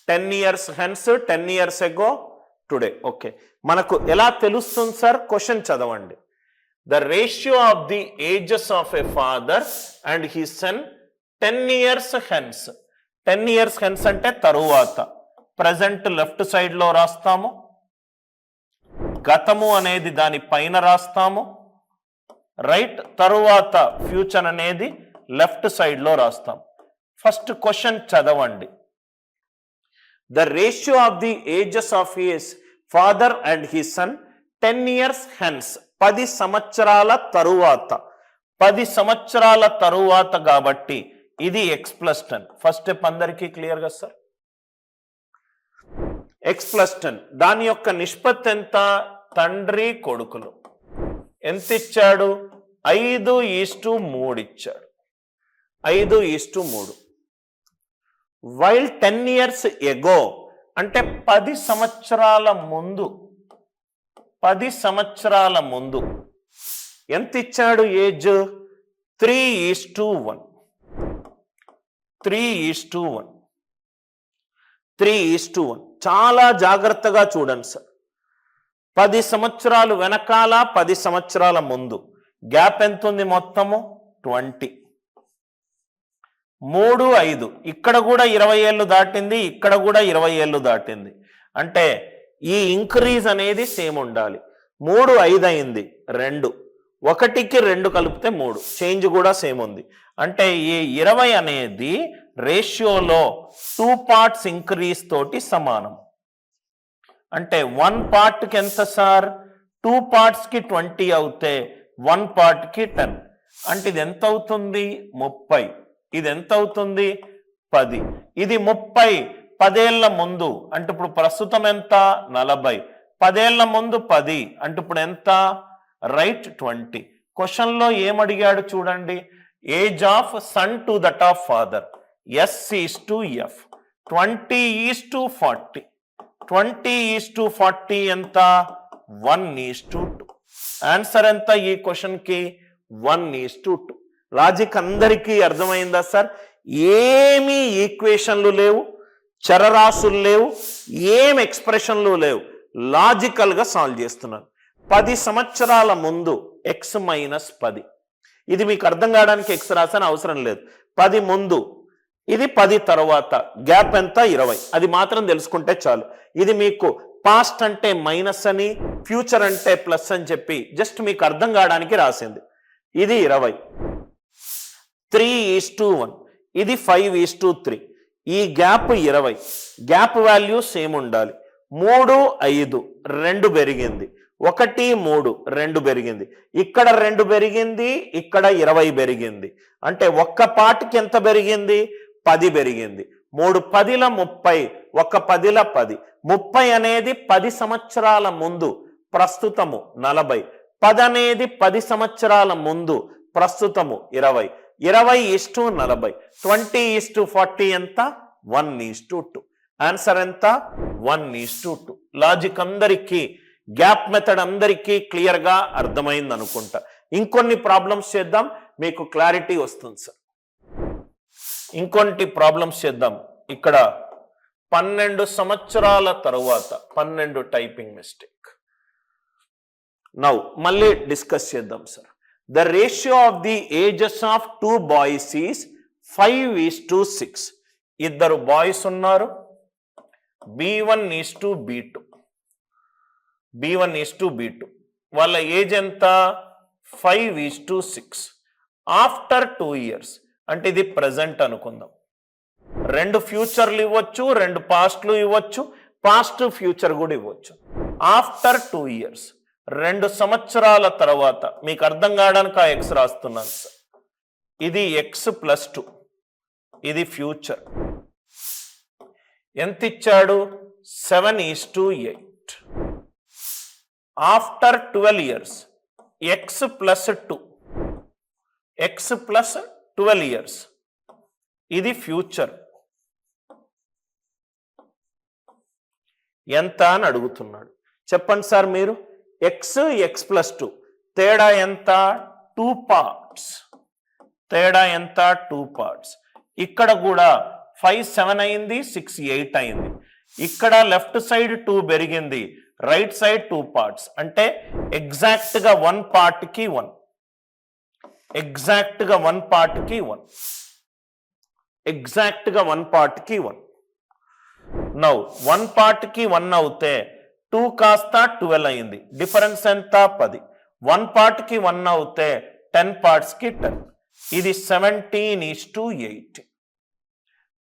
10 years hence, 10 years ago, today. Okay, మనకు ఎలా తెలుస్తుంది సార్? క్వశ్చన్ చదవండి. The ratio of the ages of a father and his son 10 years hence. 10 years hence అంటే తరువాత. Present left side లో రాస్తాము, గతము అనేది దాని పైన రాస్తాము, రైట్. తరువాత ఫ్యూచర్ అనేది లెఫ్ట్ సైడ్ లో రాస్తాం. ఫస్ట్ క్వశ్చన్ చదవండి. The ratio of the ages of his father and his son 10 years hence. 10 సంవత్సరాల తరువాత. 10 సంవత్సరాల తరువాత కాబట్టి ఇది x+10. ఫస్ట్ స్టెప్ అందరికీ క్లియర్ గా సార్? x+10 దాని యొక్క నిష్పత్తి ఎంత? తండ్రి కొడుకులు. ఎంత ఇచ్చాడు? 5:3 ఇచ్చాడు. 5:3. వైల్ 10 years ago అంటే 10 సంవత్సరాల ముందు. 10 సంవత్సరాల ముందు ఎంత ఇచ్చాడు ఏజ్? 3:1. 3:1. 3:1. చాలా జాగ్రత్తగా చూడండి సార్. 10 సంవత్సరాలు వెనకాల, 10 సంవత్సరాల ముందు గ్యాప్ ఎంత ఉంది? మొత్తము 20. 3, 5. ఇక్కడ కూడా 20 ఏళ్ళు దాటింది, ఇక్కడ కూడా 20 ఏళ్ళు దాటింది. అంటే ఈ ఇంక్రీజ్ అనేది సేమ్ ఉండాలి. 3, 5 అయింది, 2. 1కి 2 కలిపితే 3. చేంజ్ కూడా సేమ్ ఉంది. అంటే ఈ 20 అనేది రేషియోలో 2 parts ఇంక్రీజ్ తోటి సమానం. అంటే 1 partకి ఎంత సార్? 2 partsకి 20 అవుతే 1 partకి 10. అంటే ఇది ఎంత అవుతుంది? 30. ఇది ఎంత అవుతుంది? 10. ఇది 30 10 ఏళ్ల ముందు అంటే ఇప్పుడు ప్రస్తుతం ఎంత? 40. 10 ఏళ్ల ముందు 10 అంటే ఇప్పుడు ఎంత? రైట్, 20. క్వశ్చన్లో ఏమడిగాడు చూడండి. Age of son to that of father S:F. 20:40. 20:40 ఎంత? 1:2. ఆన్సర్ ఎంత ఈ క్వశ్చన్ కి? 1:2. లాజిక్ అందరికీ అర్థమైందా సార్? ఏమీ ఈక్వేషన్లు లేవు, చరరాశులు లేవు, ఏం ఎక్స్ప్రెషన్లు లేవు. లాజికల్ గా సాల్వ్ చేస్తున్నాను. 10 సంవత్సరాల ముందు x-10. ఇది మీకు అర్థం కావడానికి x రాసిన అవసరం లేదు. 10 ముందు, ఇది 10 తర్వాత. గ్యాప్ ఎంత? 20. అది మాత్రం తెలుసుకుంటే చాలు. ఇది మీకు పాస్ట్ అంటే మైనస్ అని, ఫ్యూచర్ అంటే ప్లస్ అని చెప్పి జస్ట్ మీకు అర్థం కావడానికి రాసింది. ఇది 20. 3:1. ఇది 5:3. ఈ గ్యాప్ 20. గ్యాప్ వాల్యూ సేమ్ ఉండాలి. 3, 5 2 పెరిగింది. 1, 3 2 పెరిగింది. ఇక్కడ 2 పెరిగింది, ఇక్కడ 20 పెరిగింది. అంటే ఒక్క పార్ట్కి ఎంత పెరిగింది? 10 పెరిగింది. 3 10ల 30, 1 10ల 10. 30 అనేది 10 సంవత్సరాల ముందు, ప్రస్తుతము 40. 10 అనేది 10 సంవత్సరాల ముందు, ప్రస్తుతము 20. 20:40. 20:40 ఎంత? 1:2. ఆన్సర్ ఎంత? 1:2. లాజిక్ అందరికీ, గ్యాప్ మెథడ్ అందరికీ క్లియర్ గా అర్థమైంది అనుకుంటా. ఇంకొన్ని ప్రాబ్లమ్స్ చేద్దాం, మీకు క్లారిటీ వస్తుంది సార్. ఇంకొన్ని ప్రాబ్లమ్స్ చేద్దాం. ఇక్కడ 12 సంవత్సరాల తరువాత 12 టైపింగ్ మిస్టేక్. నౌ మళ్ళీ డిస్కస్ చేద్దాం sir. The ratio of the ages of 2 boys is 5:6. ఇద్దరు బాయ్స్ ఉన్నారు. B1:B2. B1:B2. వాళ్ళ ఏజ్ ఎంత? 5:6. ఆఫ్టర్ 2 years అంటే ఇది ప్రజెంట్ అనుకుందాం. 2 ఫ్యూచర్లు ఇవ్వచ్చు, 2 పాస్ట్లు ఇవ్వచ్చు, పాస్ట్ ఫ్యూచర్ కూడా ఇవ్వచ్చు. ఆఫ్టర్ 2 years 2 సంవత్సరాల తర్వాత, మీకు అర్థం కావడానికి ఆ ఎక్స్ రాస్తున్నాను సార్. ఇది x+2, ఇది ఫ్యూచర్. ఎంత ఇచ్చాడు? 7:8. After 12 years x+2, x+12 years ఇది ఫ్యూచర్. ఎంత అని అడుగుతున్నాడు. చెప్పండి సార్ మీరు. x+2 తేడా ఎంత? 2 parts. తేడా ఎంత? 2 parts. ఇక్కడ కూడా 5 7 అయింది, 6 8 అయింది. ఇక్కడ లెఫ్ట్ సైడ్ 2 పెరిగింది, రైట్ సైడ్ 2 పార్ట్స్, అంటే ఎగ్జాక్ట్ గా 1 పార్ట్ కి 1, ఎగ్జాక్ట్ గా 1 పార్ట్ కి 1, ఎగ్జాక్ట్ గా 1 పార్ట్ కి 1. నౌ 1 పార్ట్ కి 1 అవుతే 2 కాస్త 12 అయింది, డిఫరెన్స్ ఎంత 10. 1 పార్ట్ కి 1 అవుతే 10 పార్ట్స్ కి 10. ఇది 17:8.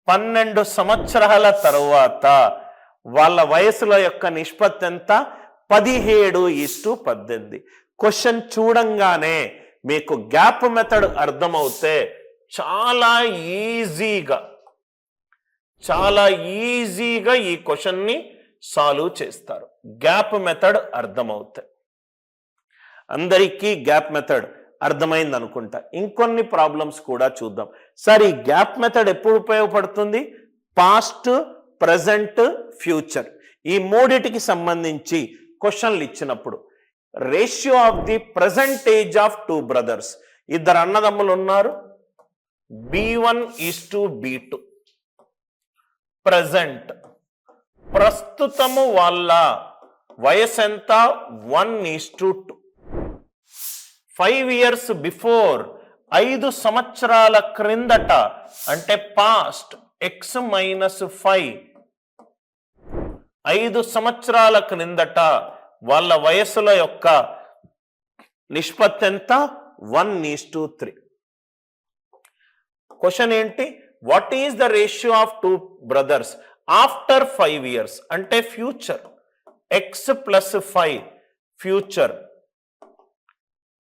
12 సంవత్సరాల తరువాత వాళ్ళ వయసుల యొక్క నిష్పత్తి ఎంత? 17:18. క్వశ్చన్ చూడంగానే మీకు గ్యాప్ మెథడ్ అర్థమవుతే చాలా ఈజీగా ఈ క్వశ్చన్ ని సాల్వ్ చేస్తారు. గ్యాప్ మెథడ్ అర్థమవుతాయి. అందరికీ గ్యాప్ మెథడ్ అర్థమైంది అనుకుంటా. ఇంకొన్ని ప్రాబ్లమ్స్ కూడా చూద్దాం. సార్, ఈ గ్యాప్ మెథడ్ ఎప్పుడు ఉపయోగపడుతుంది? పాస్ట్, ప్రజెంట్, ఫ్యూచర్ ఈ మూడిటికి సంబంధించి క్వశ్చన్లు ఇచ్చినప్పుడు. Ratio of the present age of 2 brothers, ఇద్దరు అన్నదమ్ములు ఉన్నారు, B1:B2. ప్రజెంట్ ప్రస్తుతము వాళ్ళ వయసు ఎంత? 1:2. 5 years బిఫోర్, 5 సంవత్సరాల క్రిందట, అంటే పాస్ట్ x-5, 5 సంవత్సరాల క్రిందట వాళ్ళ వయసుల యొక్క నిష్పత్తి ఎంత? 1:3. క్వశ్చన్ ఏంటి? What is the ratio of 2 brothers after 5 years, అంటే ఫ్యూచర్. x+5 ఫ్యూచర్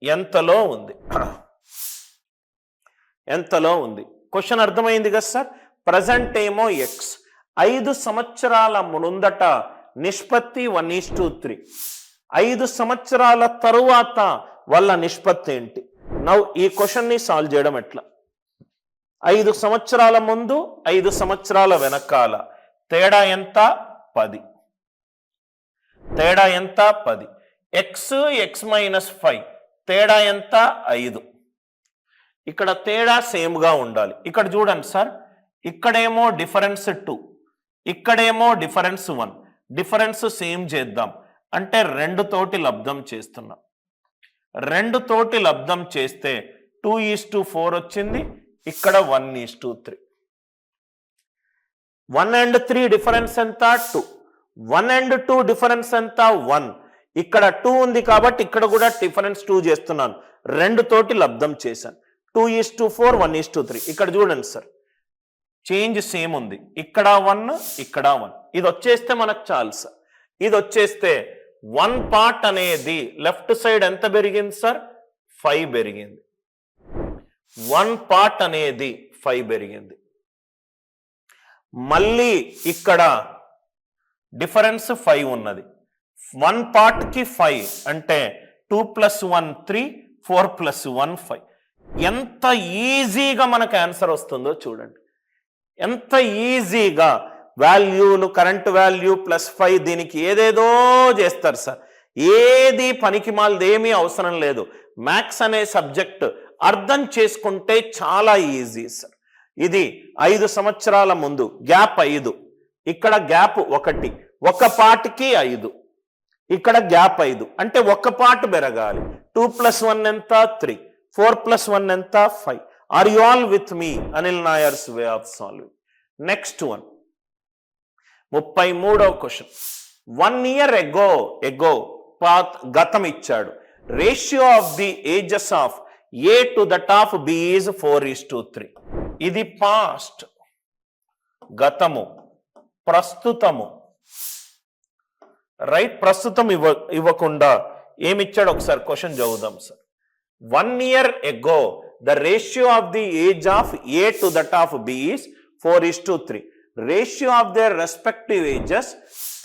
ఎంతలో ఉంది? క్వశ్చన్ అర్థమైంది కదా సార్? ప్రజెంట్ ఏమో x, 5 సంవత్సరాల ముందట నిష్పత్తి 1:3. 5 సంవత్సరాల తరువాత వాళ్ళ నిష్పత్తి ఏంటి? నౌ ఈ క్వశ్చన్ ని సాల్వ్ చేయడం ఎట్లా? 5 సంవత్సరాల ముందు, 5 సంవత్సరాల వెనకాల తేడా ఎంత? 10. తేడా ఎంత? 10. x-5 తేడా ఎంత? 5. ఇక్కడ తేడా సేమ్ గా ఉండాలి. ఇక్కడ చూడండి సార్, ఇక్కడేమో డిఫరెన్స్ 2, ఇక్కడేమో డిఫరెన్స్ 1. డిఫరెన్స్ సేమ్ చేద్దాం, అంటే 2 తోటి లబ్ధం చేస్తున్నాం. 2 తోటి లబ్ధం చేస్తే 2:4 వచ్చింది, ఇక్కడ 1:3. 1 and 3 డిఫరెన్స్ ఎంత? 2. 1 and 2 డిఫరెన్స్ ఎంత? 1. ఇక్కడ 2 ఉంది కాబట్టి ఇక్కడ కూడా డిఫరెన్స్ 2 చేస్తున్నాను, 2 తోటి లబ్ధం చేశాను. 2:4, 1:3. ఇక్కడ చూడండి సార్, చేంజ్ సేమ్ ఉంది, ఇక్కడ 1, ఇక్కడ 1. ఇది వచ్చేస్తే మనకు చాలు సార్. ఇది వచ్చేస్తే 1 పార్ట్ అనేది లెఫ్ట్ సైడ్ ఎంత పెరిగింది సార్? 5 పెరిగింది. 1 పార్ట్ అనేది 5 పెరిగింది. మళ్ళీ ఇక్కడ డిఫరెన్స్ 5 ఉన్నది. 1 పార్ట్ కి 5 అంటే 2 + 1 3, 4 + 1 5. ఎంత ఈజీగా మనకు ఆన్సర్ వస్తుందో చూడండి. ఎంత ఈజీగా వాల్యూలు, కరెంట్ వాల్యూ +5 దీనికి ఏదేదో చేస్తారు సార్. ఏది పనికి మాలదేమీ అవసరం లేదు. మ్యాథ్స్ అనే సబ్జెక్ట్ అర్థం చేసుకుంటే చాలా ఈజీ సార్. ఇది 5 సంవత్సరాల ముందు గ్యాప్ 5, ఇక్కడ గ్యాప్ 1, 1 పార్ట్కి 5, ఇక్కడ గ్యాప్ 5 అంటే 1 పార్ట్ పెరగాలి. 2 + 1 ఎంత? 3, 4 + 1 ఎంత? 5. Are you all with me? Anil Nair's way of solving. Next one, 33వ క్వశ్చన్. 1 year ago గతం ఇచ్చాడు. Ratio of the ages of A to that of B is 4:3. ఇది పాస్ట్, గతము, ప్రస్తుతము. రైట్, ప్రస్తుతం ఇవ్వకుండా ఏమిచ్చాడు ఒకసారి క్వశ్చన్ చదువుదాం sir. 1 year ago the ratio of the age of A to that of B is 4:3. Ratio of their respective ages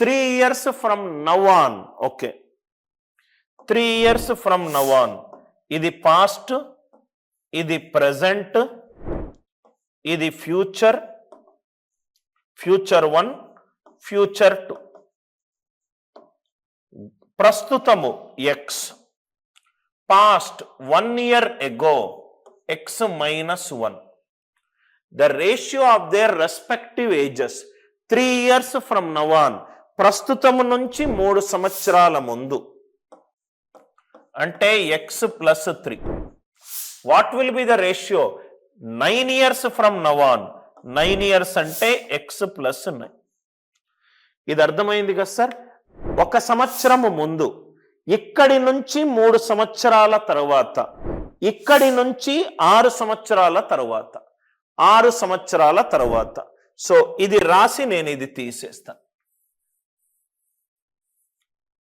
3 years from now on. Okay, 3 years from now on. ఇది past, ఇది present, ఇది future, future 1, future 2. ప్రస్తుతము x, past 1 year ago x-1, the ratio of their respective ages 3 years from now on, ప్రస్తుతము నుంచి 3 సంవత్సరాల ముందు, అంటే x+3. What will be the ratio 9 years from now on? 9 years అంటే x+9. ఇది అర్థమైంది కదా సార్? 1 సంవత్సరము ముందు, ఇక్కడి నుంచి 3 సంవత్సరాల తర్వాత, ఇక్కడి నుంచి 6 సంవత్సరాల తర్వాత, 6 సంవత్సరాల తర్వాత. సో ఇది రాసి నేను ఇది తీసేస్తాను.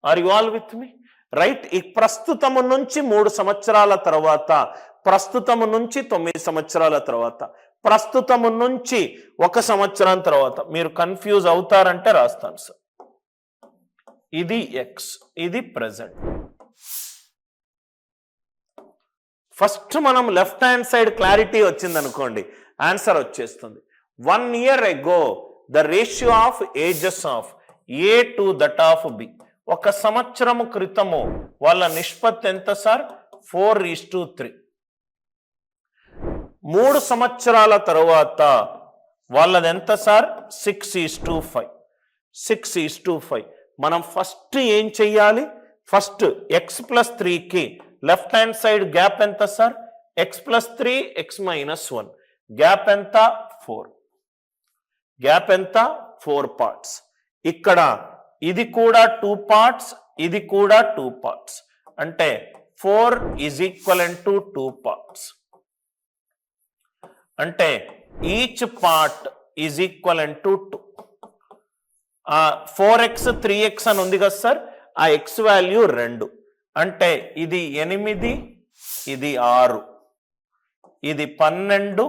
Are you all with me? Right. ఈ ప్రస్తుతము నుంచి 3 సంవత్సరాల తర్వాత, ప్రస్తుతము నుంచి 9 సంవత్సరాల తర్వాత, ప్రస్తుతము నుంచి 1 సంవత్సరం తర్వాత. మీరు కన్ఫ్యూజ్ అవుతారంటే రాస్తాను సార్. ఇది ఎక్స్, ఇది ప్రెజెంట్. ఫస్ట్ మనం లెఫ్ట్ హ్యాండ్ సైడ్ క్లారిటీ వచ్చింది అనుకోండి, ఆన్సర్ వచ్చేస్తుంది. 1 year ago the ratio of ages of A to that of B. 1 సంవత్సరము క్రితము వాళ్ళ నిష్పత్తి ఎంత సార్? 4:3. 3 సంవత్సరాల తర్వాత వాళ్ళది ఎంత సార్? 6:5. 6:5. మనం ఫస్ట్ ఏం చెయ్యాలి? ఫస్ట్ x+3కి లెఫ్ట్ హ్యాండ్ సైడ్ గ్యాప్ ఎంత సార్? x+3 x-1. గ్యాప్ ఎంత? 4. గ్యాప్ ఎంత? 4 parts. ఇక్కడ ఇది కూడా 2 parts, ఇది కూడా 2 parts. అంటే 4 = 2 parts. అంటే ఈచ్ పార్ట్ = 2. 4x 3x అని ఉంది కదా సార్, ఆ x వాల్యూ 2. అంటే ఇది 8, ఇది 6, ఇది 12,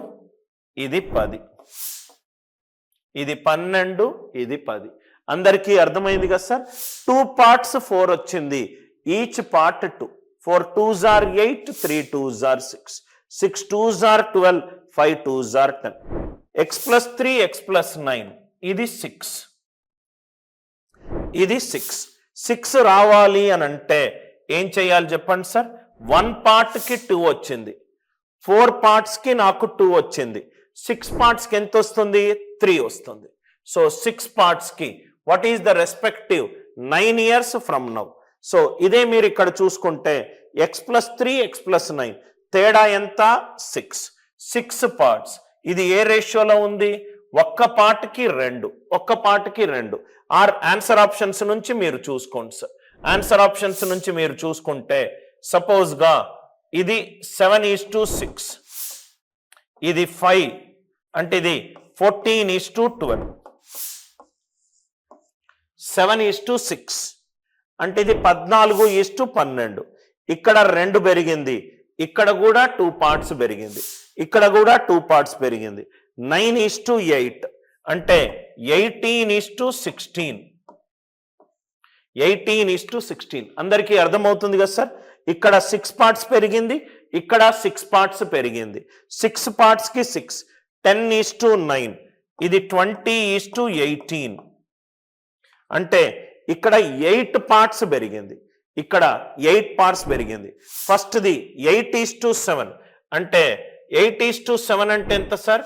ఇది 10. ఇది 12, ఇది 10. అందరికీ అర్థమైంది కదా సార్? 2 parts 4 వచ్చింది, each part 2. 4 2s are 8, 3 2s are 6, 6 2s are 12, 5 2s are 10. x+3 x+9 ఇది 6, ఇది 6. 6 రావాలి అని అంటే ఏం చేయాలి చెప్పండి సార్? 1 పార్ట్కి 2 వచ్చింది, 4 పార్ట్స్కి నాకు 2 వచ్చింది, 6 పార్ట్స్కి ఎంత వస్తుంది? 3 వస్తుంది. సో 6 పార్ట్స్కి what is the respective 9 years from now. So ఇదే మీరు ఇక్కడ చూసుకుంటే x+3 x+9 తేడా ఎంత? 6. 6 parts. ఇది ఏ రేషియోలో ఉంది? 1 పార్ట్కి 2, 1 పార్ట్కి 2. ఆన్సర్ ఆప్షన్స్ నుంచి మీరు చూసుకోండి సార్. ఆన్సర్ ఆప్షన్స్ నుంచి మీరు చూసుకుంటే సపోజ్ గా ఇది 7:6, ఇది 5, అంటే ఇది 14:12. 7:6 అంటే ఇది 14:12. ఇక్కడ 2 పెరిగింది, ఇక్కడ కూడా 2 parts పెరిగింది, ఇక్కడ కూడా 2 parts పెరిగింది. 9:8 అంటే 18:16. 18:16. అందరికీ అర్థమవుతుంది కదా సార్? ఇక్కడ 6 parts పెరిగింది, ఇక్కడ 6 parts పెరిగింది. 6 partsకి 6, 10:9. ఇది 20:18. అంటే ఇక్కడ 8 parts పెరిగింది, ఇక్కడ 8 parts పెరిగింది. ఫస్ట్ది 8:7 అంటే 8:7 అంటే ఎంత సార్?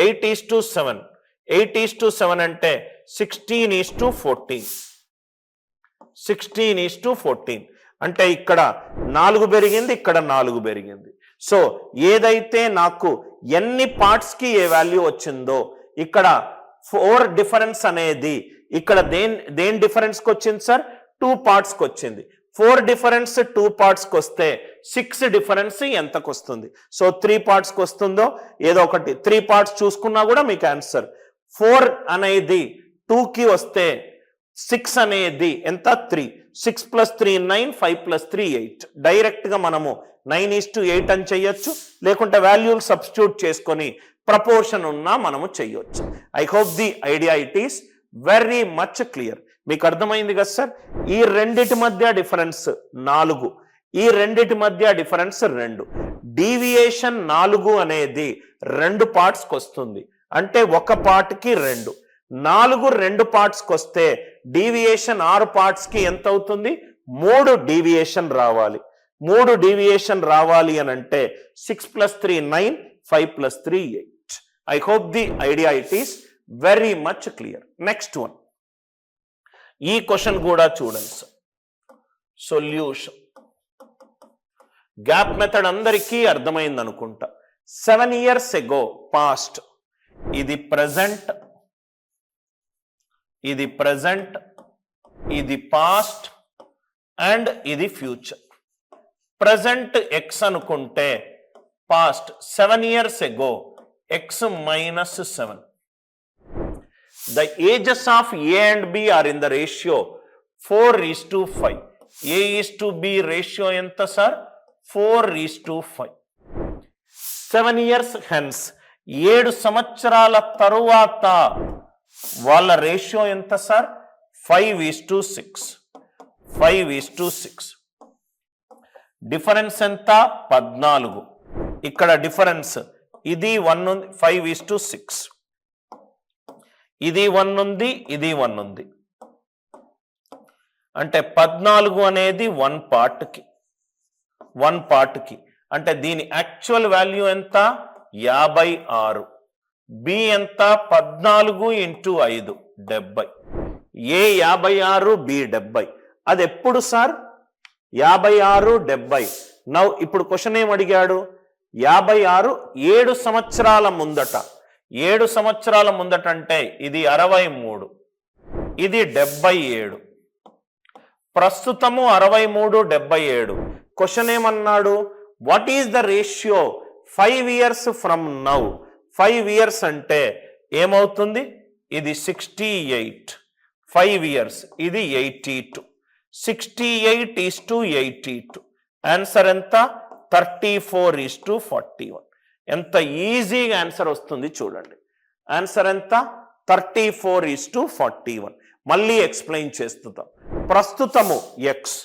8:7. 8:7 అంటే 16:14. 16:14 అంటే ఇక్కడ 4 పెరిగింది, ఇక్కడ 4 పెరిగింది. సో ఏదైతే నాకు ఎన్ని పార్ట్స్కి ఏ వాల్యూ వచ్చిందో ఇక్కడ 4 డిఫరెన్స్ అనేది ఇక్కడ దేని డిఫరెన్స్కి వచ్చింది సార్? 2 partsకి వచ్చింది. 4 డిఫరెన్స్ 2 partsకి వస్తే 6 డిఫరెన్స్ ఎంతకు వస్తుంది? సో 3 partsకి వస్తుందో ఏదో ఒకటి 3 parts చూసుకున్నా కూడా మీకు ఆన్సర్. 4 అనేది 2కి వస్తే 6 అనేది ఎంత? 3. 6 + 3 9, 5 + 3 8. డైరెక్ట్గా మనము 9:8 అని చెయ్యొచ్చు, లేకుంటే వాల్యూలు సబ్స్టిట్యూట్ చేసుకొని ప్రపోర్షన్ ఉన్నా మనము చెయ్యొచ్చు. I hope the idea it is very much clear. మీకు అర్థమైంది కదా సార్? ఈ రెండిటి మధ్య డిఫరెన్స్ 4, ఈ రెండిటి మధ్య డిఫరెన్స్ 2. డీవియేషన్ 4 అనేది 2 partsకి వస్తుంది, అంటే 1 పార్ట్కి 2. 4 2 partsకి వస్తే డీవియేషన్ 6 partsకి ఎంత అవుతుంది? 3 డీవియేషన్ రావాలి. 3 డీవియేషన్ రావాలి అని అంటే 6 + 3 9, 5 + 3 8. I hope the idea it is very much clear. Next one, ఈ క్వశ్చన్ కూడా చూడండి సార్. సొల్యూషన్ గ్యాప్ మెథడ్ అందరికీ అర్థమైంది అనుకుంటా. 7 years ago పాస్ట్, ఇది ప్రజెంట్, ఇది ప్రజెంట్, ఇది పాస్ట్ అండ్ ఇది ఫ్యూచర్. ప్రజెంట్ ఎక్స్ అనుకుంటే past 7 years ago x minus 7. The ages of A and B are in the ratio 4:5. A is to B ratio ఎంత sir? 4:5. 7 years hence, 7 సంవత్సరాల తరువాత వాళ్ళ ratio ఎంత sir? 5:6. 5:6. Difference ఎంత? 14. ఇక్కడ difference ఇది 1 ఉంది, 5:6. ఇది 1 ఉంది, ఇది 1 ఉంది. అంటే 14 అనేది 1 పార్ట్కి. అంటే దీని యాక్చువల్ వాల్యూ ఎంత? 56. బి ఎంత? 14 × 5 70. ఏ 56, బి 70. అది ఎప్పుడు సార్? 56, 70. నౌ ఇప్పుడు క్వశ్చన్ ఏం అడిగాడు? 56 7 సంవత్సరాల ముందట. 7 సంవత్సరాల ముందట అంటే ఇది 63, ఇది 77. ప్రస్తుతము 63, 77. క్వశ్చన్ ఏమన్నాడు? What is the ratio 5 years from now? 5 years అంటే ఏమవుతుంది? ఇది 68. 5 years ఇది 82. 68:82. ఆన్సర్ ఎంత? 34:41. ఎంత ఈజీగా ఆన్సర్ వస్తుంది చూడండి. ఆన్సర్ ఎంత? 34:41. మళ్ళీ ఎక్స్ప్లెయిన్ చేస్తుంటాం. ప్రస్తుతము ఎక్స్,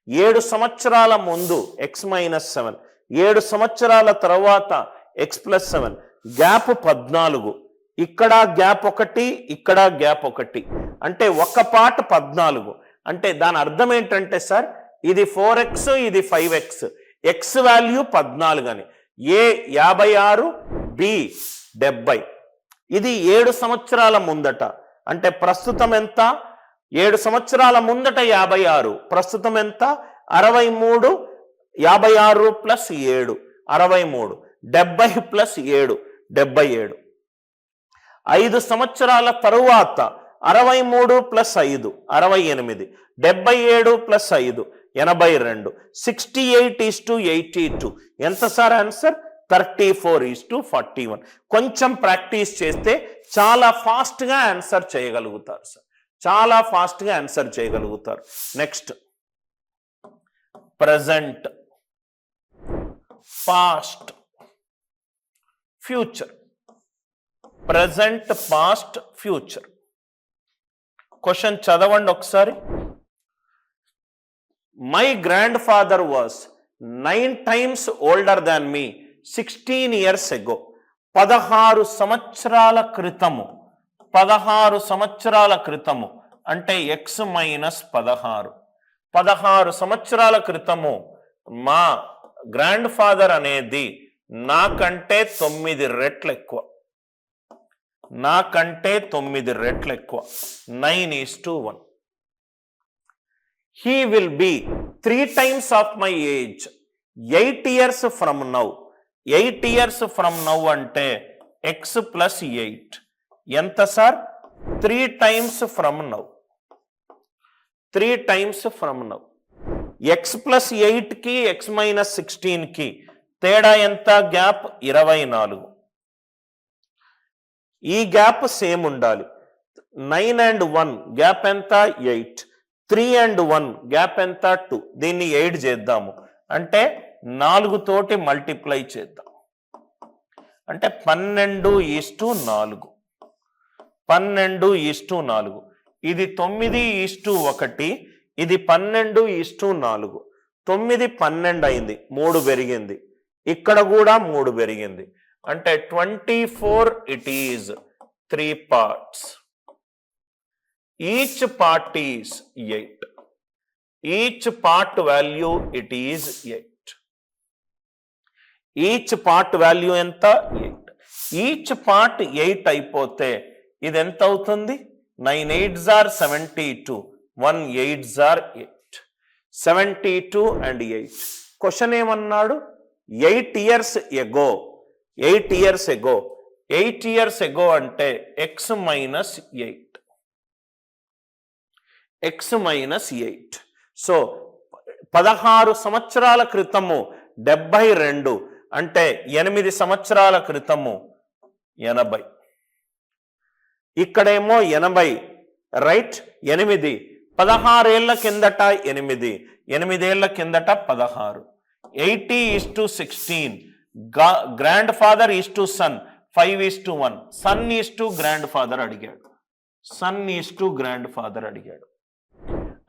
7 సంవత్సరాల ముందు x - 7, 7 సంవత్సరాల తర్వాత x + 7. గ్యాప్ 14. ఇక్కడ గ్యాప్ 1, ఇక్కడ గ్యాప్ 1. అంటే ఒక పార్ట్ 14. అంటే దాని అర్థం ఏంటంటే సార్, ఇది 4x, ఇది 5x. ఎక్స్ వాల్యూ 14 అని. ఏ 56, బి 70. ఇది 7 సంవత్సరాల ముందట. అంటే ప్రస్తుతం ఎంత? 7 సంవత్సరాల ముందట 56, ప్రస్తుతం ఎంత? 63. 56 + 7 63. 70 + 7 77. 5 సంవత్సరాల తరువాత 63 + 5 68. 77 + 5 82. 68:82. ఎంత సార్ ఆన్సర్? 34:41. కొంచెం ప్రాక్టీస్ చేస్తే చాలా ఫాస్ట్గా ఆన్సర్ చేయగలుగుతారు సార్, చాలా ఫాస్ట్గా ఆన్సర్ చేయగలుగుతారు. Next, present, past, future. Present, past, future. Question చదవండి ఒకసారి. My grand father was 9 times older than me 16 years ago. 16 సంవత్సరాల క్రితము. 16 సంవత్సరాల క్రితము అంటే x - 16. 16 సంవత్సరాల క్రితము మా గ్రాండ్ ఫాదర్ అనేది నాకంటే 9 రెట్లు ఎక్కువ. నాకంటే 9 రెట్లు ఎక్కువ. 9:1. He will be 3 times of my age 8 years from now. 8 years from now అంటే x + 8. ఎంత sir? 3 times from now. 3 times from now. x + 8కి x - 16కి తేడా ఎంత? గ్యాప్ 24. ఈ గ్యాప్ సేమ్ ఉండాలి. 9 and 1 గ్యాప్ ఎంత? 8. 3 and 1 గ్యాప్ ఎంత? 2. దీన్ని 8 చేద్దాము అంటే 4 తోటి మల్టిప్లై చేద్దాం. అంటే 12:4. 12:4. ఇది 9:1. ఇది 12:4. 9 12 అయింది, 3 పెరిగింది. ఇక్కడ కూడా 3 పెరిగింది. అంటే 24 it is 3 parts. Each part is 8. Each part value it is 8. Each part value ఎంత? 8. ఈచ్ పార్ట్ 8 అయిపోతే ఇది ఎంత అవుతుంది? 9 8s are 72, 1 8s are 8, 72 and 8. Question ఏమన్నాడు? 8 years ago, 8 years ago, 8 years ago అంటే x minus 8, x minus 8. So 16 సంవత్సరాల క్రితము 72 అంటే 8 సంవత్సరాల క్రితము 80, ఇక్కడేమో 80, రైట్? 8 16 ఏళ్ల కిందట 8, 8 ఏళ్ల కిందట 16. 80:16, grandfather is to son 5:1, son is to grandfather అడిగాడు, son is to grandfather అడిగాడు.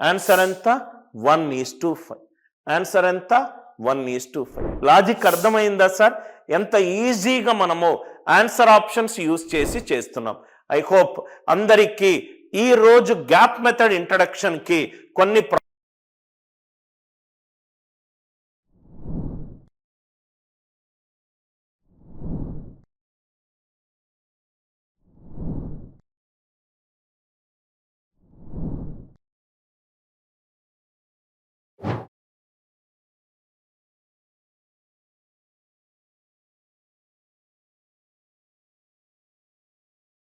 ఆన్సర్ ఎంత? 1:5. ఆన్సర్ ఎంత? 1:5. లాజిక్ అర్థమైందా సార్? ఎంత ఈజీగా మనము ఆన్సర్ ఆప్షన్స్ యూజ్ చేసి చేస్తున్నాం. ఐ హోప్ అందరికీ ఈ రోజు గ్యాప్ మెథడ్ ఇంట్రడక్షన్ కి కొన్ని